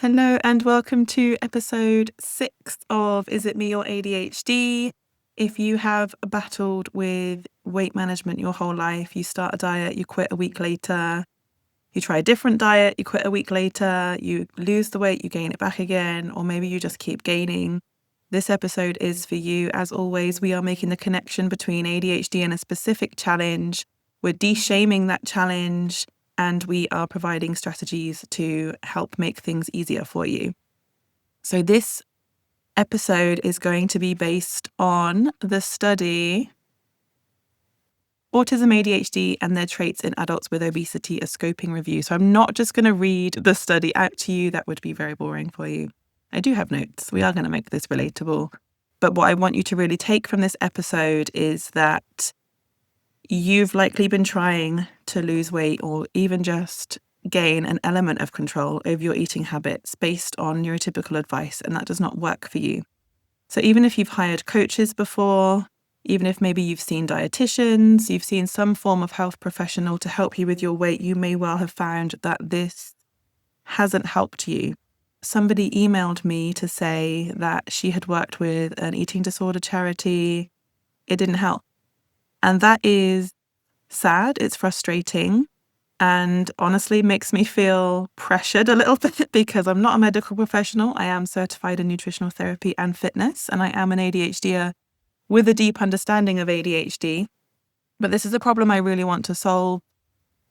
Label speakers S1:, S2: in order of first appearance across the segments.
S1: Hello and welcome to episode 6 of Is It Me or ADHD? If you have battled with weight management your whole life, you start a diet, you quit a week later, you try a different diet, you quit a week later, you lose the weight, you gain it back again, or maybe you just keep gaining, this episode is for you. As always, we are making the connection between ADHD and a specific challenge. We're de-shaming that challenge, and we are providing strategies to help make things easier for you. So this episode is going to be based on the study Autism, ADHD and Their Traits in Adults with Obesity, a scoping review. So I'm not just going to read the study out to you. That would be very boring for you. I do have notes. We are going to make this relatable. But what I want you to really take from this episode is that you've likely been trying to lose weight or even just gain an element of control over your eating habits based on neurotypical advice, and that does not work for you. So even if you've hired coaches before, even if maybe you've seen dietitians, you've seen some form of health professional to help you with your weight, you may well have found that this hasn't helped you. Somebody emailed me to say that she had worked with an eating disorder charity. It didn't help. And that is sad. It's frustrating. And honestly makes me feel pressured a little bit because I'm not a medical professional. I am certified in nutritional therapy and fitness, and I am an ADHDer with a deep understanding of ADHD. But this is a problem I really want to solve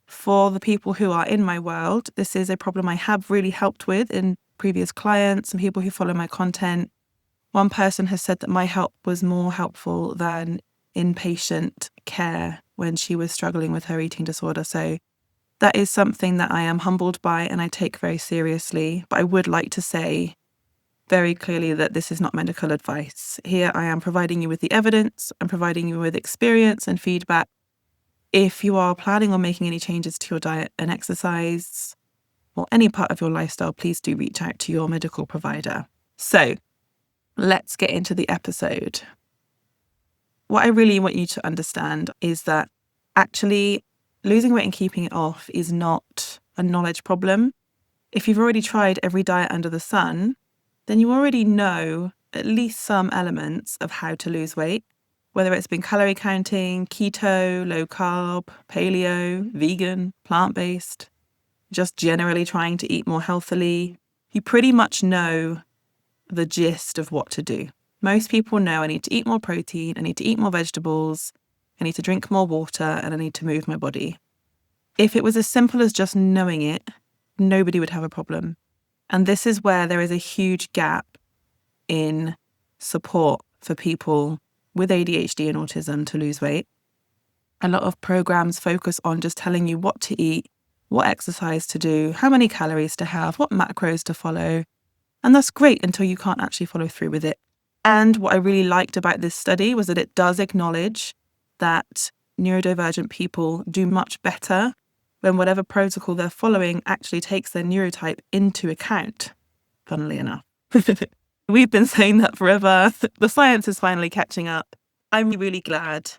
S1: for the people who are in my world. This is a problem I have really helped with in previous clients and people who follow my content. One person has said that my help was more helpful than inpatient care when she was struggling with her eating disorder. So that is something that I am humbled by and I take very seriously. But I would like to say very clearly that this is not medical advice. Here I am providing you with the evidence, I'm providing you with experience and feedback. If you are planning on making any changes to your diet and exercise or any part of your lifestyle, please do reach out to your medical provider. So let's get into the episode. What I really want you to understand is that actually losing weight and keeping it off is not a knowledge problem. If you've already tried every diet under the sun, then you already know at least some elements of how to lose weight, whether it's been calorie counting, keto, low carb, paleo, vegan, plant-based, just generally trying to eat more healthily. You pretty much know the gist of what to do. Most people know I need to eat more protein, I need to eat more vegetables, I need to drink more water, and I need to move my body. If it was as simple as just knowing it, nobody would have a problem. And this is where there is a huge gap in support for people with ADHD and autism to lose weight. A lot of programs focus on just telling you what to eat, what exercise to do, how many calories to have, what macros to follow. And that's great until you can't actually follow through with it. And what I really liked about this study was that it does acknowledge that neurodivergent people do much better when whatever protocol they're following actually takes their neurotype into account, funnily enough. We've been saying that forever. The science is finally catching up. I'm really glad.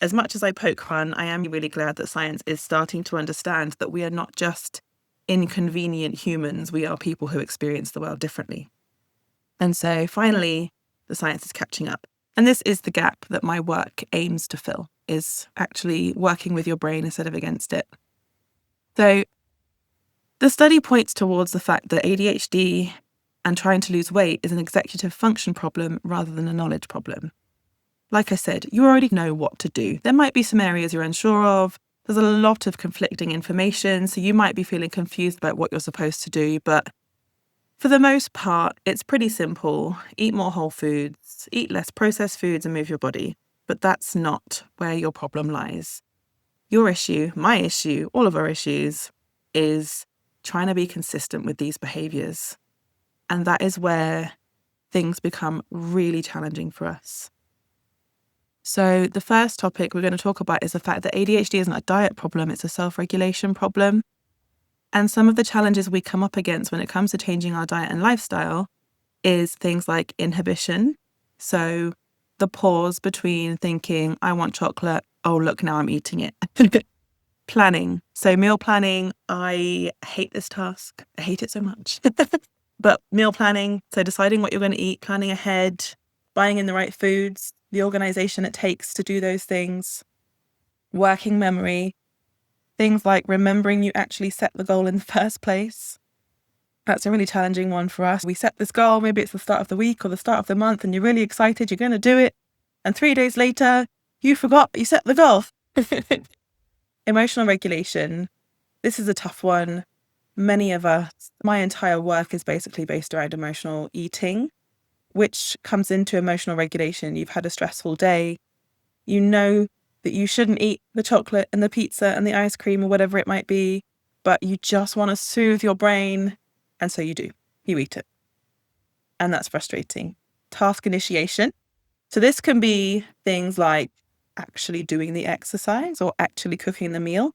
S1: As much as I poke fun, I am really glad that science is starting to understand that we are not just inconvenient humans, we are people who experience the world differently. And so finally, the science is catching up. And this is the gap that my work aims to fill, is actually working with your brain instead of against it. So the study points towards the fact that ADHD and trying to lose weight is an executive function problem rather than a knowledge problem. Like I said, you already know what to do. There might be some areas you're unsure of. There's a lot of conflicting information, so you might be feeling confused about what you're supposed to do, but for the most part, it's pretty simple. Eat more whole foods, eat less processed foods and move your body. But that's not where your problem lies. Your issue, my issue, all of our issues is trying to be consistent with these behaviours. And that is where things become really challenging for us. So the first topic we're going to talk about is the fact that ADHD isn't a diet problem, it's a self-regulation problem. And some of the challenges we come up against when it comes to changing our diet and lifestyle is things like inhibition. So the pause between thinking, I want chocolate, oh, look, now I'm eating it. Planning. So meal planning, I hate this task. I hate it so much. But meal planning, so deciding what you're going to eat, planning ahead, buying in the right foods, the organization it takes to do those things, working memory, things like remembering you actually set the goal in the first place. That's a really challenging one for us. We set this goal, maybe it's the start of the week or the start of the month, and you're really excited, you're going to do it. And 3 days later, you forgot you set the goal. Emotional regulation. This is a tough one. Many of us, my entire work is basically based around emotional eating, which comes into emotional regulation. You've had a stressful day. You know that you shouldn't eat the chocolate and the pizza and the ice cream or whatever it might be, but you just want to soothe your brain. And so you do. You eat it. And that's frustrating. Task initiation. So this can be things like actually doing the exercise or actually cooking the meal.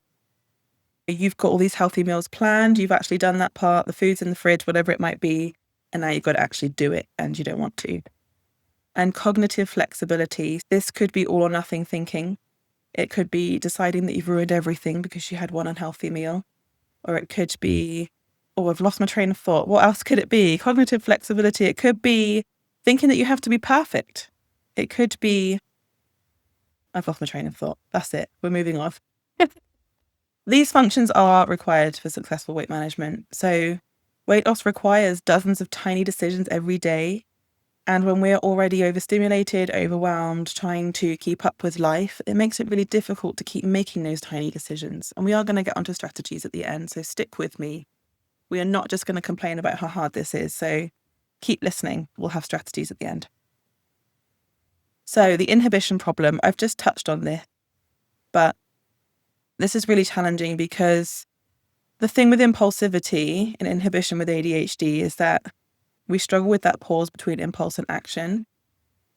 S1: You've got all these healthy meals planned. You've actually done that part, the food's in the fridge, whatever it might be. And now you've got to actually do it and you don't want to. And cognitive flexibility. This could be all or nothing thinking. It could be deciding that you've ruined everything because you had one unhealthy meal. Or it could be, oh, I've lost my train of thought. What else could it be? Cognitive flexibility. It could be thinking that you have to be perfect. It could be, I've lost my train of thought. That's it. We're moving on. These functions are required for successful weight management. So weight loss requires dozens of tiny decisions every day. And when we're already overstimulated, overwhelmed, trying to keep up with life, it makes it really difficult to keep making those tiny decisions. And we are going to get onto strategies at the end. So stick with me. We are not just going to complain about how hard this is. So keep listening. We'll have strategies at the end. So the inhibition problem, I've just touched on this, but this is really challenging because the thing with impulsivity and inhibition with ADHD is that we struggle with that pause between impulse and action.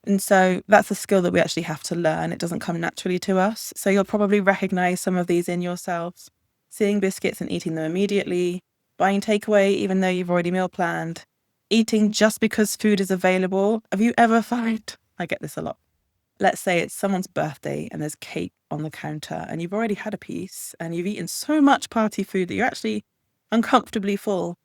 S1: And so that's a skill that we actually have to learn. It doesn't come naturally to us. So you'll probably recognize some of these in yourselves. Seeing biscuits and eating them immediately, buying takeaway even though you've already meal planned, eating just because food is available. Have you ever found, I get this a lot. Let's say it's someone's birthday and there's cake on the counter and you've already had a piece and you've eaten so much party food that you're actually uncomfortably full.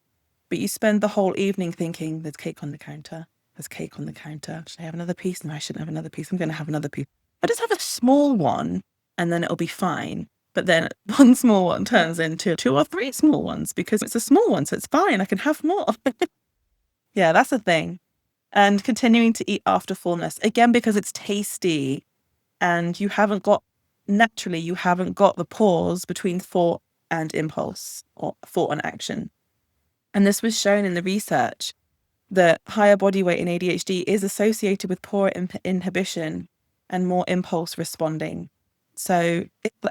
S1: But you spend the whole evening thinking, there's cake on the counter. There's cake on the counter. Should I have another piece? No, I shouldn't have another piece. I'm going to have another piece. I just have a small one and then it'll be fine. But then one small one turns into 2 or 3 small ones because it's a small one. So it's fine. I can have more. Yeah, that's the thing. And continuing to eat after fullness, again, because it's tasty and you haven't got the pause between thought and impulse or thought and action. And this was shown in the research that higher body weight in ADHD is associated with poorer inhibition and more impulse responding. So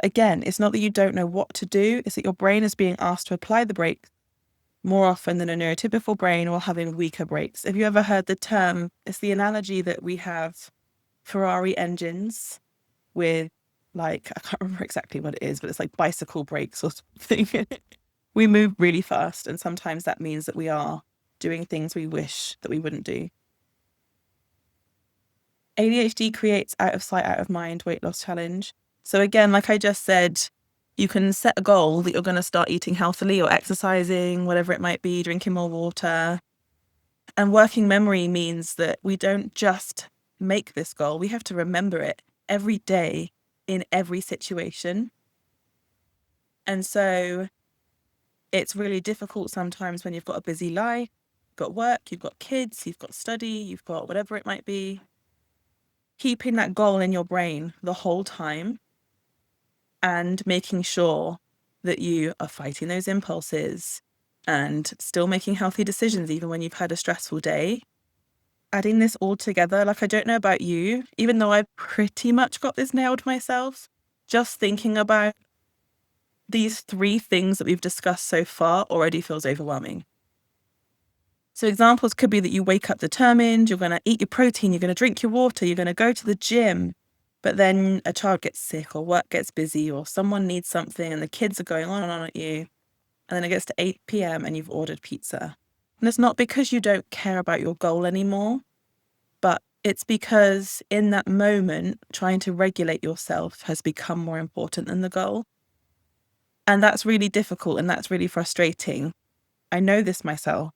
S1: again, it's not that you don't know what to do, it's that your brain is being asked to apply the brakes more often than a neurotypical brain while having weaker brakes. Have you ever heard the term? It's the analogy that we have Ferrari engines with, like, I can't remember exactly what it is, but it's like bicycle brakes or something. We move really fast, and sometimes that means that we are doing things we wish that we wouldn't do. ADHD creates out of sight, out of mind weight loss challenge. So again, like I just said, you can set a goal that you're going to start eating healthily or exercising, whatever it might be, drinking more water. And working memory means that we don't just make this goal, we have to remember it every day in every situation. And so it's really difficult sometimes when you've got a busy life, you've got work, you've got kids, you've got study, you've got whatever it might be. Keeping that goal in your brain the whole time and making sure that you are fighting those impulses and still making healthy decisions even when you've had a stressful day. Adding this all together, like, I don't know about you, even though I've pretty much got this nailed myself, just thinking about these 3 things that we've discussed so far already feels overwhelming. So examples could be that you wake up determined, you're going to eat your protein, you're going to drink your water, you're going to go to the gym, but then a child gets sick or work gets busy or someone needs something and the kids are going on and on at you. And then it gets to 8 p.m. and you've ordered pizza. And it's not because you don't care about your goal anymore, but it's because in that moment, trying to regulate yourself has become more important than the goal. And that's really difficult and that's really frustrating. I know this myself.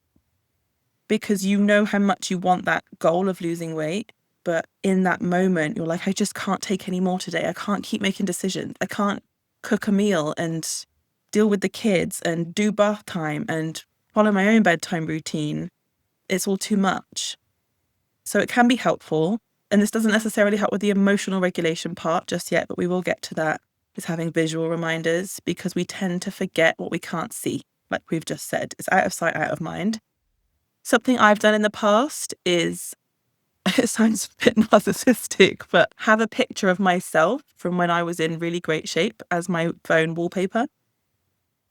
S1: because you know how much you want that goal of losing weight. But in that moment, you're like, I just can't take any more today. I can't keep making decisions. I can't cook a meal and deal with the kids and do bath time and follow my own bedtime routine. It's all too much. So it can be helpful. And this doesn't necessarily help with the emotional regulation part just yet, but we will get to that, is having visual reminders, because we tend to forget what we can't see. Like we've just said, it's out of sight, out of mind. Something I've done in the past is, it sounds a bit narcissistic, but have a picture of myself from when I was in really great shape as my phone wallpaper.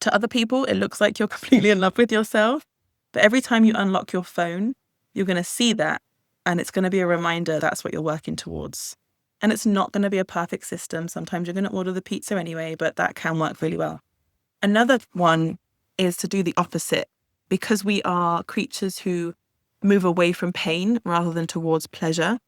S1: To other people, it looks like you're completely in love with yourself. But every time you unlock your phone, you're going to see that. And it's going to be a reminder that's what you're working towards. And it's not going to be a perfect system. Sometimes you're going to order the pizza anyway, but that can work really well. Another one is to do the opposite. Because we are creatures who move away from pain rather than towards pleasure,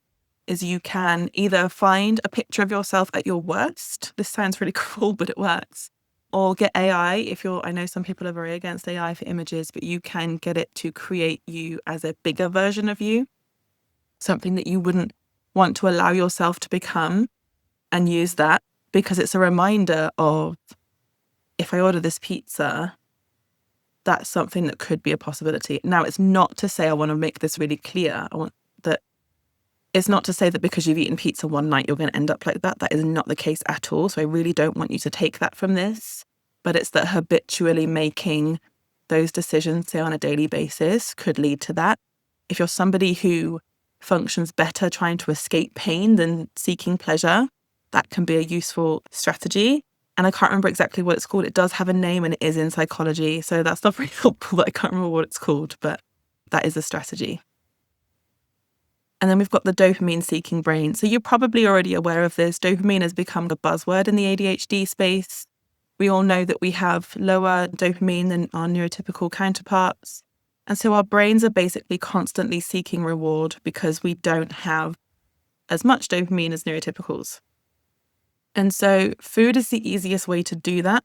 S1: is you can either find a picture of yourself at your worst. This sounds really cruel, but it works. Or get AI. I know some people are very against AI for images, but you can get it to create you as a bigger version of you. Something that you wouldn't want to allow yourself to become, and use that because it's a reminder of, if I order this pizza, that's something that could be a possibility. Now, it's not to say, I want to make this really clear. It's not to say that because you've eaten pizza one night, you're going to end up like that. That is not the case at all. So I really don't want you to take that from this. But it's that habitually making those decisions, say on a daily basis, could lead to that. If you're somebody who functions better trying to escape pain than seeking pleasure, that can be a useful strategy. And I can't remember exactly what it's called. It does have a name and it is in psychology. So that's not very helpful that I can't remember what it's called, but that is a strategy. And then we've got the dopamine-seeking brain. So you're probably already aware of this. Dopamine has become the buzzword in the ADHD space. We all know that we have lower dopamine than our neurotypical counterparts. And so our brains are basically constantly seeking reward because we don't have as much dopamine as neurotypicals. And so food is the easiest way to do that.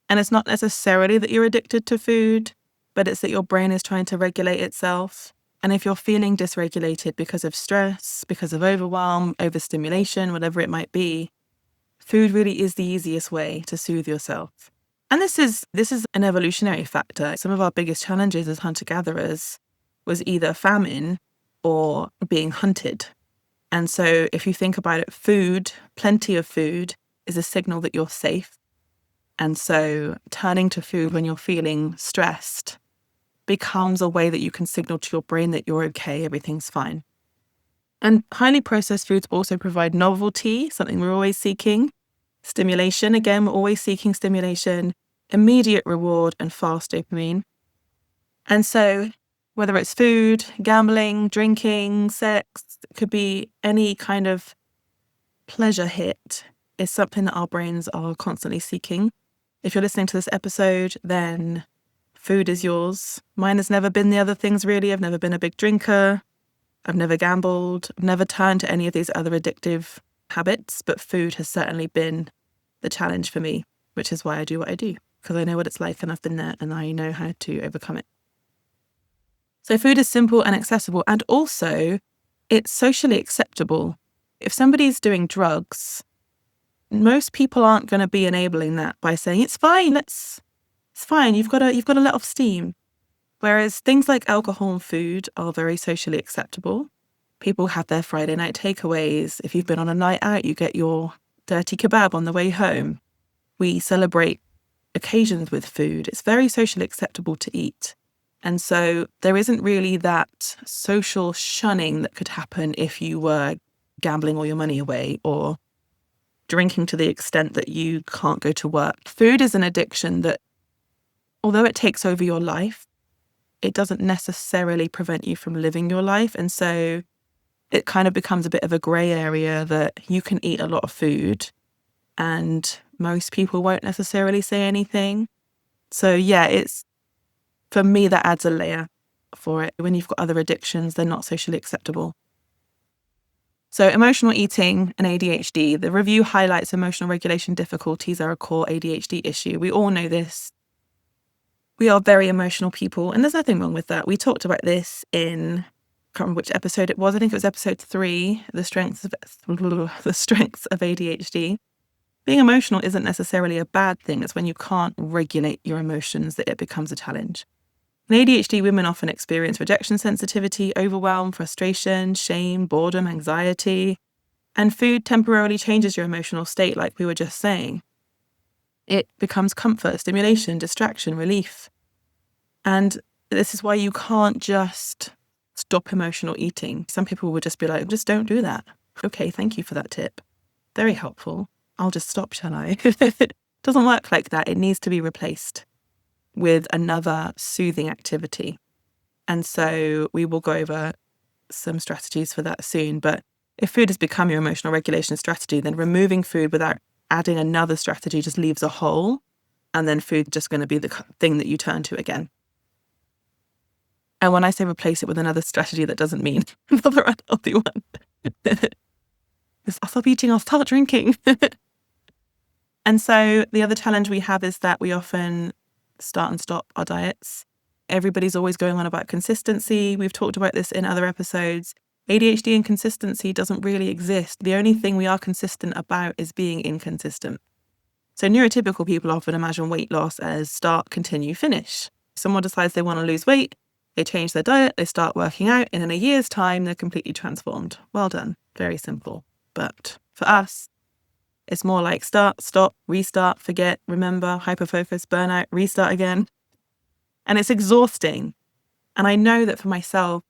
S1: And it's not necessarily that you're addicted to food, but it's that your brain is trying to regulate itself. And if you're feeling dysregulated because of stress, because of overwhelm, overstimulation, whatever it might be, food really is the easiest way to soothe yourself. And this is an evolutionary factor. Some of our biggest challenges as hunter-gatherers was either famine or being hunted. And so if you think about it, food, plenty of food, is a signal that you're safe. And so turning to food when you're feeling stressed becomes a way that you can signal to your brain that you're okay, everything's fine. And highly processed foods also provide novelty, something we're always seeking. Stimulation, again, we're always seeking stimulation, immediate reward, and fast dopamine. And so whether it's food, gambling, drinking, sex, it could be any kind of pleasure hit, is something that our brains are constantly seeking. If you're listening to this episode, then food is yours. Mine has never been the other things, really. I've never been a big drinker. I've never gambled. I've never turned to any of these other addictive habits, but food has certainly been the challenge for me, which is why I do what I do, because I know what it's like and I've been there and I know how to overcome it. So food is simple and accessible, and also it's socially acceptable. If somebody's doing drugs, most people aren't going to be enabling that by saying, it's fine, it's fine, you've got to let off steam. Whereas things like alcohol and food are very socially acceptable. People have their Friday night takeaways. If you've been on a night out, you get your dirty kebab on the way home. We celebrate occasions with food. It's very socially acceptable to eat. And so there isn't really that social shunning that could happen if you were gambling all your money away or drinking to the extent that you can't go to work. Food is an addiction that, although it takes over your life, it doesn't necessarily prevent you from living your life. And so it kind of becomes a bit of a grey area that you can eat a lot of food and most people won't necessarily say anything. So yeah, for me, that adds a layer for it. When you've got other addictions, they're not socially acceptable. So emotional eating and ADHD. The review highlights emotional regulation difficulties are a core ADHD issue. We all know this. We are very emotional people, and there's nothing wrong with that. We talked about this in, I can't remember which episode it was. I think it was episode 3, the strengths of ADHD. Being emotional isn't necessarily a bad thing. It's when you can't regulate your emotions that it becomes a challenge. In ADHD, women often experience rejection sensitivity, overwhelm, frustration, shame, boredom, anxiety, and food temporarily changes your emotional state, like we were just saying. It becomes comfort, stimulation, distraction, relief. And this is why you can't just stop emotional eating. Some people would just be like, just don't do that. Okay, thank you for that tip. Very helpful. I'll just stop, shall I? It doesn't work like that. It needs to be replaced with another soothing activity. And so we will go over some strategies for that soon. But if food has become your emotional regulation strategy, then removing food without adding another strategy just leaves a hole. And then food's just going to be the thing that you turn to again. And when I say replace it with another strategy, that doesn't mean another unhealthy one. I'll stop eating, I'll start drinking. And so the other challenge we have is that we often start and stop our diets. Everybody's always going on about consistency. We've talked about this in other episodes. ADHD and consistency doesn't really exist. The only thing we are consistent about is being inconsistent. So neurotypical people often imagine weight loss as start, continue, finish. Someone decides they want to lose weight, they change their diet, they start working out, and in a year's time, they're completely transformed. Well done. Very simple. But for us, it's more like start, stop, restart, forget, remember, hyperfocus, burnout, restart again. And it's exhausting. And I know that for myself,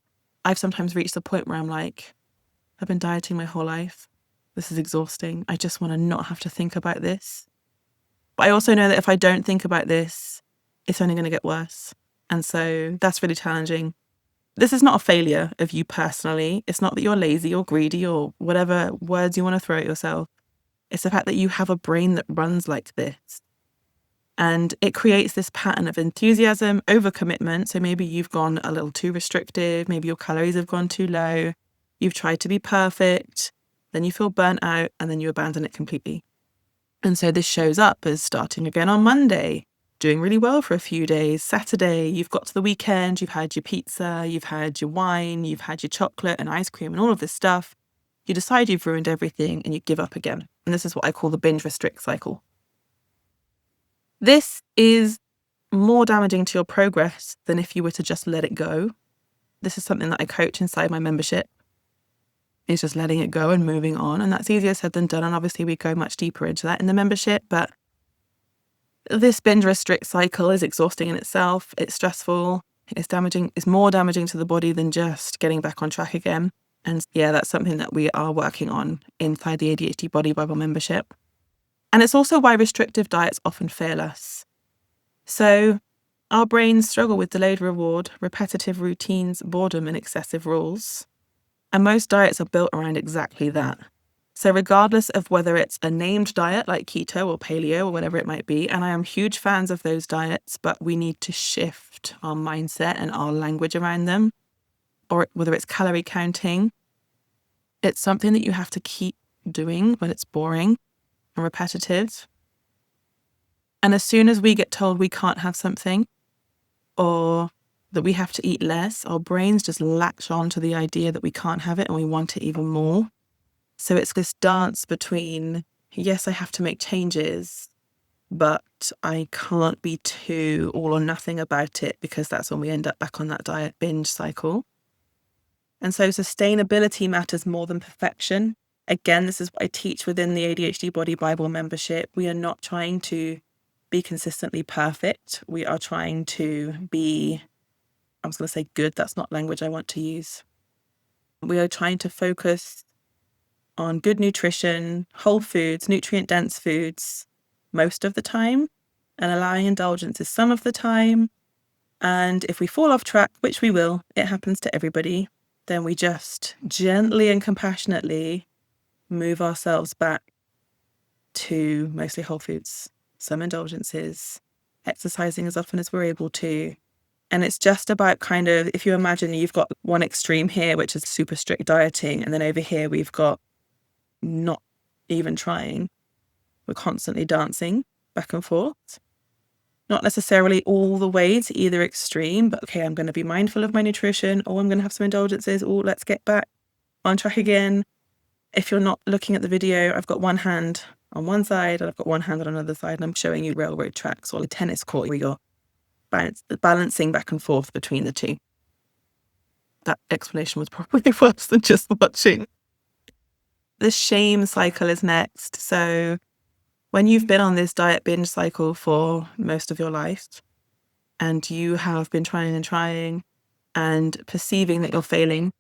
S1: I've sometimes reached the point where I'm like, I've been dieting my whole life. This is exhausting. I just want to not have to think about this. But I also know that if I don't think about this, it's only going to get worse. And so that's really challenging. This is not a failure of you personally. It's not that you're lazy or greedy or whatever words you want to throw at yourself. It's the fact that you have a brain that runs like this. And it creates this pattern of enthusiasm, overcommitment. So maybe you've gone a little too restrictive. Maybe your calories have gone too low. You've tried to be perfect. Then you feel burnt out and then you abandon it completely. And so this shows up as starting again on Monday, doing really well for a few days. Saturday, you've got to the weekend, you've had your pizza, you've had your wine, you've had your chocolate and ice cream and all of this stuff. You decide you've ruined everything and you give up again. And this is what I call the binge restrict cycle. This is more damaging to your progress than if you were to just let it go. This is something that I coach inside my membership. It's just letting it go and moving on. And that's easier said than done. And obviously we go much deeper into that in the membership. But this binge restrict cycle is exhausting in itself. It's stressful. It's damaging. It's more damaging to the body than just getting back on track again. And yeah, that's something that we are working on inside the ADHD Body Bible membership. And it's also why restrictive diets often fail us. So our brains struggle with delayed reward, repetitive routines, boredom, and excessive rules. And most diets are built around exactly that. So regardless of whether it's a named diet like keto or paleo or whatever it might be, and I am huge fans of those diets, but we need to shift our mindset and our language around them, or whether it's calorie counting, it's something that you have to keep doing, but it's boring and repetitive. And as soon as we get told we can't have something or that we have to eat less, our brains just latch on to the idea that we can't have it and we want it even more. So it's this dance between, yes, I have to make changes, but I can't be too all or nothing about it because that's when we end up back on that diet binge cycle. And so sustainability matters more than perfection. Again, this is what I teach within the ADHD Body Bible membership. We are not trying to be consistently perfect. We are trying to be, I was going to say good, that's not language I want to use. We are trying to focus on good nutrition, whole foods, nutrient-dense foods most of the time, and allowing indulgences some of the time. And if we fall off track, which we will, it happens to everybody, then we just gently and compassionately move ourselves back to mostly whole foods, some indulgences, exercising as often as we're able to. And it's just about kind of, if you imagine you've got one extreme here, which is super strict dieting, and then over here we've got not even trying. We're constantly dancing back and forth. Not necessarily all the way to either extreme, but okay, I'm going to be mindful of my nutrition, or I'm going to have some indulgences, or let's get back on track again. If you're not looking at the video, I've got one hand on one side and I've got one hand on another side, and I'm showing you railroad tracks or a tennis court where you're balancing back and forth between the two. That explanation was probably worse than just watching. The shame cycle is next. So when you've been on this diet binge cycle for most of your life and you have been trying and perceiving that you're failing,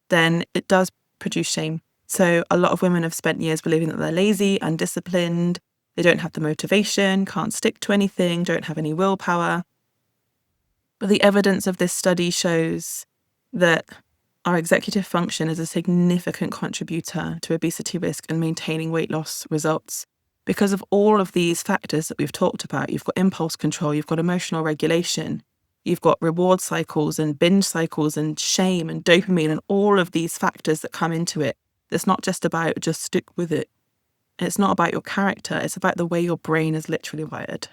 S1: then it does produce shame. So a lot of women have spent years believing that they're lazy, undisciplined, they don't have the motivation, can't stick to anything, don't have any willpower. But the evidence of this study shows that our executive function is a significant contributor to obesity risk and maintaining weight loss results. Because of all of these factors that we've talked about, you've got impulse control, you've got emotional regulation, you've got reward cycles and binge cycles and shame and dopamine and all of these factors that come into it. It's not just about just stick with it. It's not about your character. It's about the way your brain is literally wired.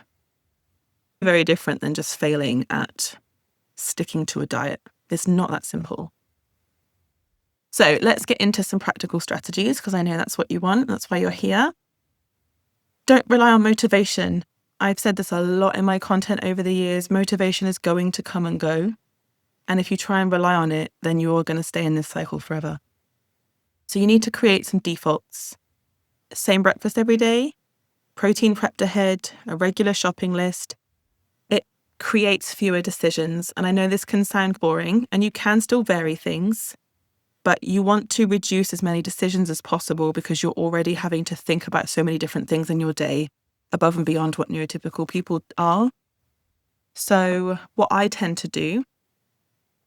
S1: Very different than just failing at sticking to a diet. It's not that simple. So let's get into some practical strategies because I know that's what you want. That's why you're here. Don't rely on motivation. I've said this a lot in my content over the years. Motivation is going to come and go. And if you try and rely on it, then you're going to stay in this cycle forever. So you need to create some defaults. Same breakfast every day, protein prepped ahead, a regular shopping list. It creates fewer decisions. And I know this can sound boring and you can still vary things, but you want to reduce as many decisions as possible because you're already having to think about so many different things in your day above and beyond what neurotypical people are. So what I tend to do,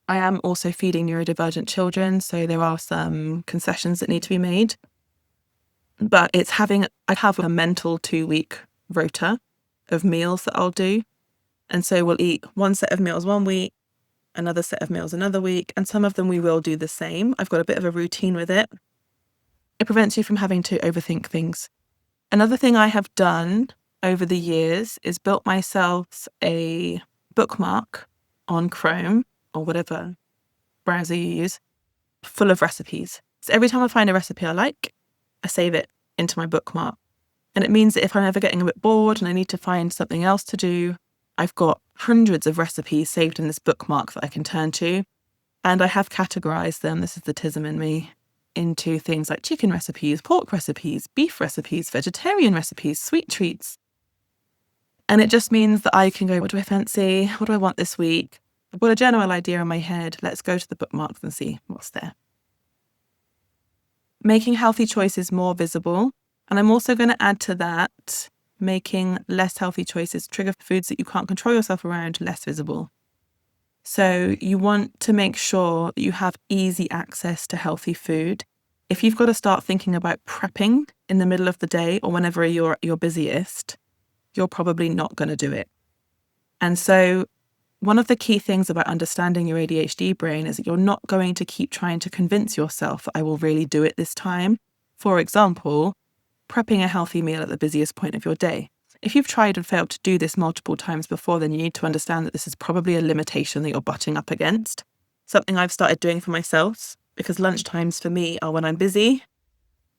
S1: I am also feeding neurodivergent children, so there are some concessions that need to be made. But I have a mental 2-week rota of meals that I'll do. And so we'll eat one set of meals one week, another set of meals another week, and some of them we will do the same. I've got a bit of a routine with it. It prevents you from having to overthink things. Another thing I have done over the years is built myself a bookmark on Chrome or whatever browser you use, full of recipes. So every time I find a recipe I like, I save it into my bookmark. And it means that if I'm ever getting a bit bored and I need to find something else to do, I've got hundreds of recipes saved in this bookmark that I can turn to. And I have categorized them, this is the tism in me, into things like chicken recipes, pork recipes, beef recipes, vegetarian recipes, sweet treats. And it just means that I can go, what do I fancy? What do I want this week? I've got a general idea in my head. Let's go to the bookmarks and see what's there. Making healthy choices more visible. And I'm also going to add to that, making less healthy choices, trigger foods that you can't control yourself around, less visible. So you want to make sure that you have easy access to healthy food. If you've got to start thinking about prepping in the middle of the day or whenever you're at your busiest, you're probably not going to do it. And so one of the key things about understanding your ADHD brain is that you're not going to keep trying to convince yourself that I will really do it this time. For example, prepping a healthy meal at the busiest point of your day. If you've tried and failed to do this multiple times before, then you need to understand that this is probably a limitation that you're butting up against. Something I've started doing for myself, because lunchtimes for me are when I'm busy,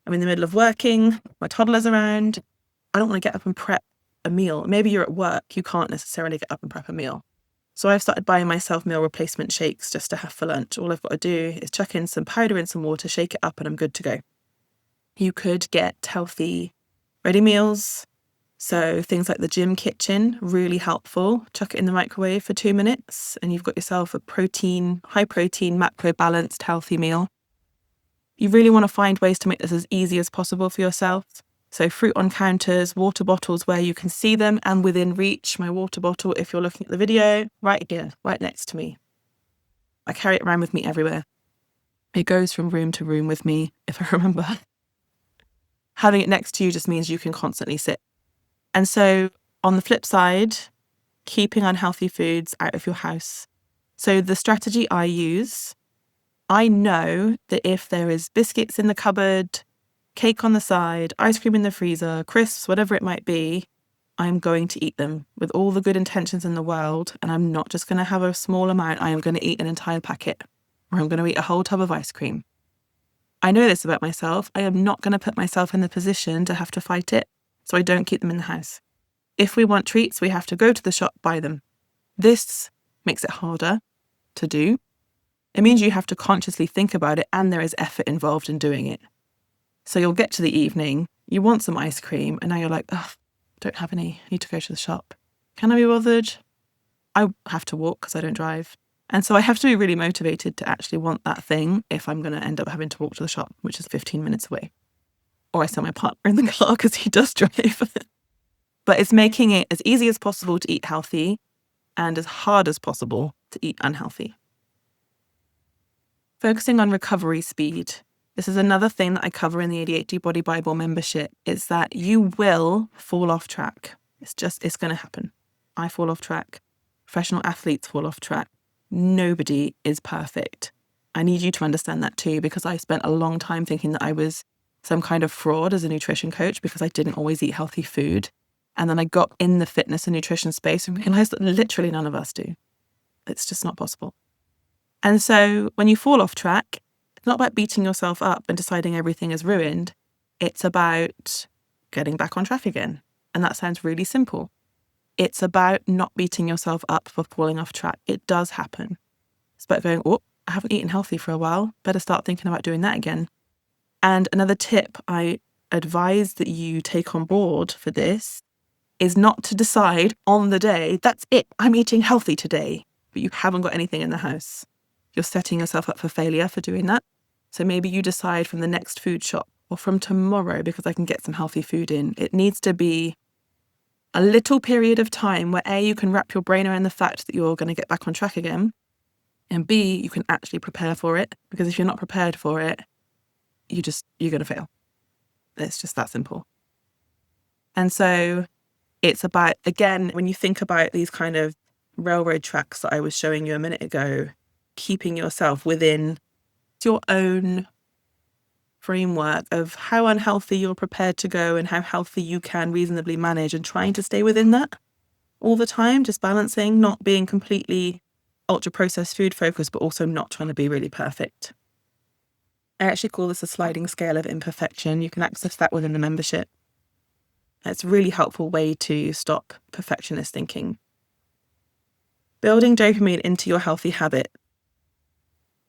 S1: I'm in the middle of working, my toddler's around, I don't want to get up and prep a meal. Maybe you're at work, you can't necessarily get up and prep a meal. So I've started buying myself meal replacement shakes just to have for lunch. All I've got to do is chuck in some powder in some water, shake it up, and I'm good to go. You could get healthy ready meals. So things like the gym kitchen, really helpful. Chuck it in the microwave for 2 minutes and you've got yourself a high protein, macro balanced, healthy meal. You really want to find ways to make this as easy as possible for yourself. So fruit on counters, water bottles where you can see them and within reach. My water bottle, if you're looking at the video, right here, right next to me. I carry it around with me everywhere. It goes from room to room with me, if I remember. Having it next to you just means you can constantly sit. And so on the flip side, keeping unhealthy foods out of your house. So the strategy I use, I know that if there is biscuits in the cupboard, cake on the side, ice cream in the freezer, crisps, whatever it might be, I'm going to eat them with all the good intentions in the world, and I'm not just going to have a small amount. I am going to eat an entire packet, or I'm going to eat a whole tub of ice cream. I know this about myself. I am not going to put myself in the position to have to fight it, so I don't keep them in the house. If we want treats, we have to go to the shop, buy them. This makes it harder to do. It means you have to consciously think about it, and there is effort involved in doing it. So you'll get to the evening, you want some ice cream, and now you're like, oh, don't have any, I need to go to the shop. Can I be bothered? I have to walk because I don't drive. And so I have to be really motivated to actually want that thing if I'm going to end up having to walk to the shop, which is 15 minutes away. Or I send my partner in the car because he does drive. But it's making it as easy as possible to eat healthy and as hard as possible to eat unhealthy. Focusing on recovery speed. This is another thing that I cover in the ADHD Body Bible membership, is that you will fall off track. It's going to happen. I fall off track. Professional athletes fall off track. Nobody is perfect. I need you to understand that too, because I spent a long time thinking that I was some kind of fraud as a nutrition coach because I didn't always eat healthy food. And then I got in the fitness and nutrition space and realized that literally none of us do. It's just not possible. And so when you fall off track, it's not about beating yourself up and deciding everything is ruined. It's about getting back on track again. And that sounds really simple. It's about not beating yourself up for falling off track. It does happen. It's about going, oh, I haven't eaten healthy for a while. Better start thinking about doing that again. And another tip I advise that you take on board for this is not to decide on the day, that's it, I'm eating healthy today, but you haven't got anything in the house. You're setting yourself up for failure for doing that. So maybe you decide from the next food shop or from tomorrow because I can get some healthy food in. It needs to be a little period of time where A, you can wrap your brain around the fact that you're going to get back on track again, and B, you can actually prepare for it, because if you're not prepared for it, you're going to fail. It's just that simple. And so it's about, again, when you think about these kind of railroad tracks that I was showing you a minute ago, keeping yourself within your own framework of how unhealthy you're prepared to go and how healthy you can reasonably manage, and trying to stay within that all the time, just balancing, not being completely ultra processed food focused, but also not trying to be really perfect. I actually call this a sliding scale of imperfection. You can access that within the membership. It's a really helpful way to stop perfectionist thinking. Building dopamine into your healthy habit.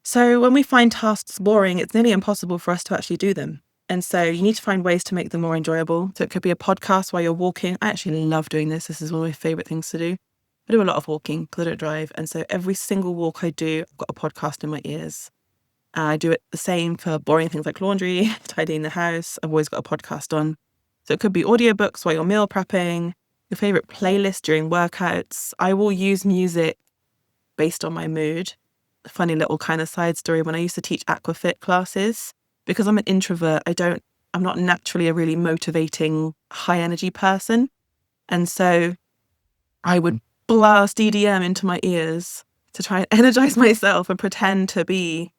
S1: So when we find tasks boring, it's nearly impossible for us to actually do them. And so you need to find ways to make them more enjoyable. So it could be a podcast while you're walking. I actually love doing this. This is one of my favourite things to do. I do a lot of walking because I don't drive. And so every single walk I do, I've got a podcast in my ears. I do it the same for boring things like laundry, tidying the house. I've always got a podcast on. So it could be audiobooks while you're meal prepping, your favourite playlist during workouts. I will use music based on my mood. A funny little kind of side story, when I used to teach aquafit classes, because I'm an introvert, I'm not naturally a really motivating, high energy person. And so I would blast EDM into my ears to try and energize myself and pretend to be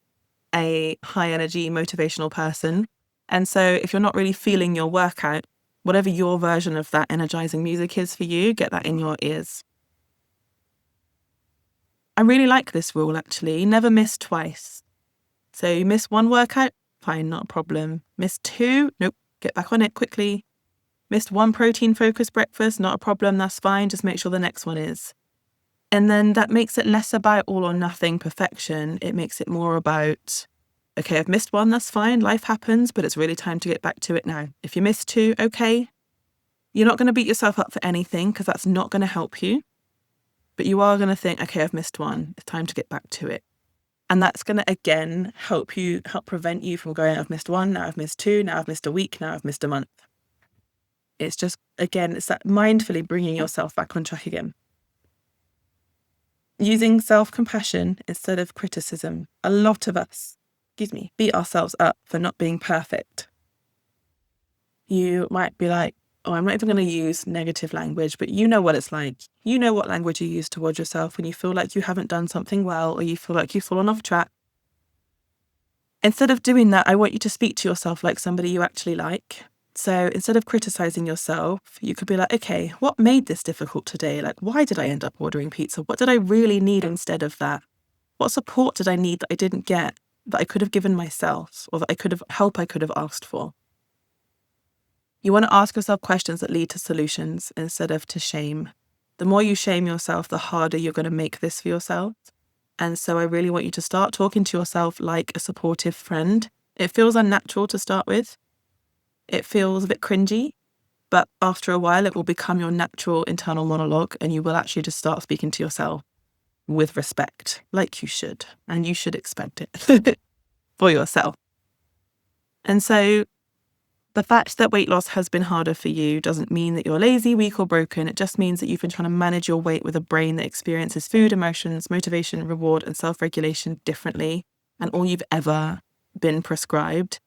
S1: a high energy, motivational person. And so if you're not really feeling your workout, whatever your version of that energizing music is for you, get that in your ears. I really like this rule, actually. Never miss twice. So you miss one workout, fine, not a problem. Miss two, nope, get back on it quickly. Missed one protein-focused breakfast, not a problem, that's fine. Just make sure the next one is. And then that makes it less about all or nothing perfection. It makes it more about, okay, I've missed one, that's fine. Life happens, but it's really time to get back to it now. If you missed two, okay. You're not going to beat yourself up for anything because that's not going to help you. But you are going to think, okay, I've missed one. It's time to get back to it. And that's going to, again, help prevent you from going, I've missed one, now I've missed two, now I've missed a week, now I've missed a month. It's just, again, it's that mindfully bringing yourself back on track again. Using self-compassion instead of criticism. A lot of us, beat ourselves up for not being perfect. You might be like, oh, I'm not even going to use negative language, but you know what it's like. You know what language you use towards yourself when you feel like you haven't done something well or you feel like you've fallen off track. Instead of doing that, I want you to speak to yourself like somebody you actually like. So instead of criticizing yourself, you could be like, okay, what made this difficult today? Like, why did I end up ordering pizza? What did I really need instead of that? What support did I need that I didn't get, that I could have given myself, or that help I could have asked for? You want to ask yourself questions that lead to solutions instead of to shame. The more you shame yourself, the harder you're going to make this for yourself. And so I really want you to start talking to yourself like a supportive friend. It feels unnatural to start with. It feels a bit cringy, but after a while it will become your natural internal monologue, and you will actually just start speaking to yourself with respect, like you should, and you should expect it for yourself. And so the fact that weight loss has been harder for you doesn't mean that you're lazy, weak, or broken. It just means that you've been trying to manage your weight with a brain that experiences food, emotions, motivation, reward, and self-regulation differently. And all you've ever been prescribed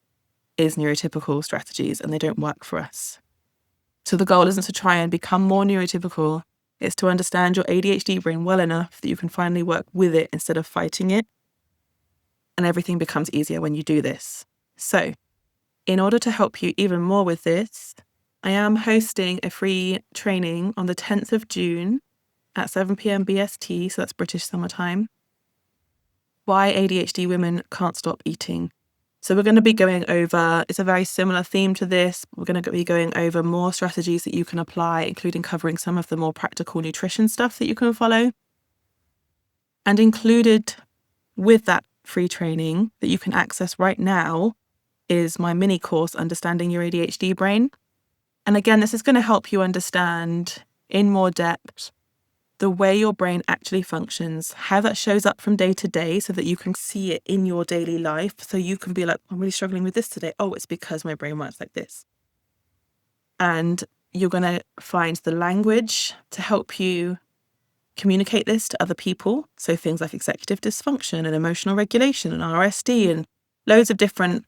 S1: is neurotypical strategies, and they don't work for us. So the goal isn't to try and become more neurotypical. It's to understand your ADHD brain well enough that you can finally work with it instead of fighting it. And everything becomes easier when you do this. So in order to help you even more with this, I am hosting a free training on the 10th of June at 7 p.m. BST, so that's British Summer Time, why ADHD women can't stop eating. So we're going to be going over, it's a very similar theme to this. We're going to be going over more strategies that you can apply, including covering some of the more practical nutrition stuff that you can follow. And included with that free training that you can access right now is my mini course, Understanding Your ADHD Brain. And again, this is going to help you understand in more depth the way your brain actually functions, how that shows up from day to day so that you can see it in your daily life. So you can be like, I'm really struggling with this today. Oh, it's because my brain works like this. And you're going to find the language to help you communicate this to other people. So things like executive dysfunction and emotional regulation and RSD and loads of different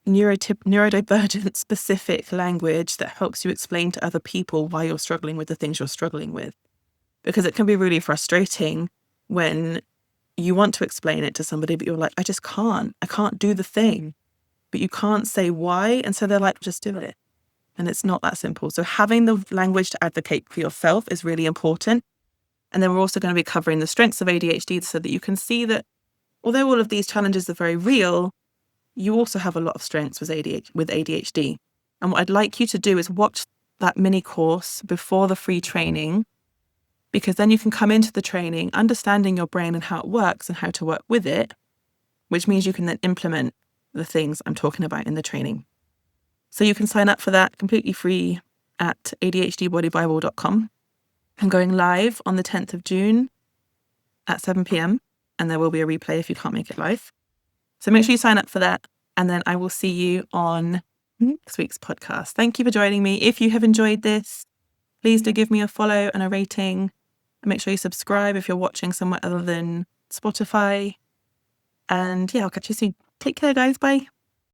S1: neurodivergent specific language that helps you explain to other people why you're struggling with the things you're struggling with. Because it can be really frustrating when you want to explain it to somebody, but you're like, I can't do the thing, but you can't say why. And so they're like, just do it. And it's not that simple. So having the language to advocate for yourself is really important. And then we're also going to be covering the strengths of ADHD so that you can see that although all of these challenges are very real, you also have a lot of strengths with ADHD. And what I'd like you to do is watch that mini course before the free training, because then you can come into the training understanding your brain and how it works and how to work with it, which means you can then implement the things I'm talking about in the training. So you can sign up for that completely free at ADHDbodybible.com. I'm going live on the 10th of June at 7 p.m. and there will be a replay if you can't make it live. So make sure you sign up for that, and then I will see you on next week's podcast. Thank you for joining me. If you have enjoyed this, please do give me a follow and a rating. And make sure you subscribe if you're watching somewhere other than Spotify. And yeah, I'll catch you soon. Take care, guys. Bye.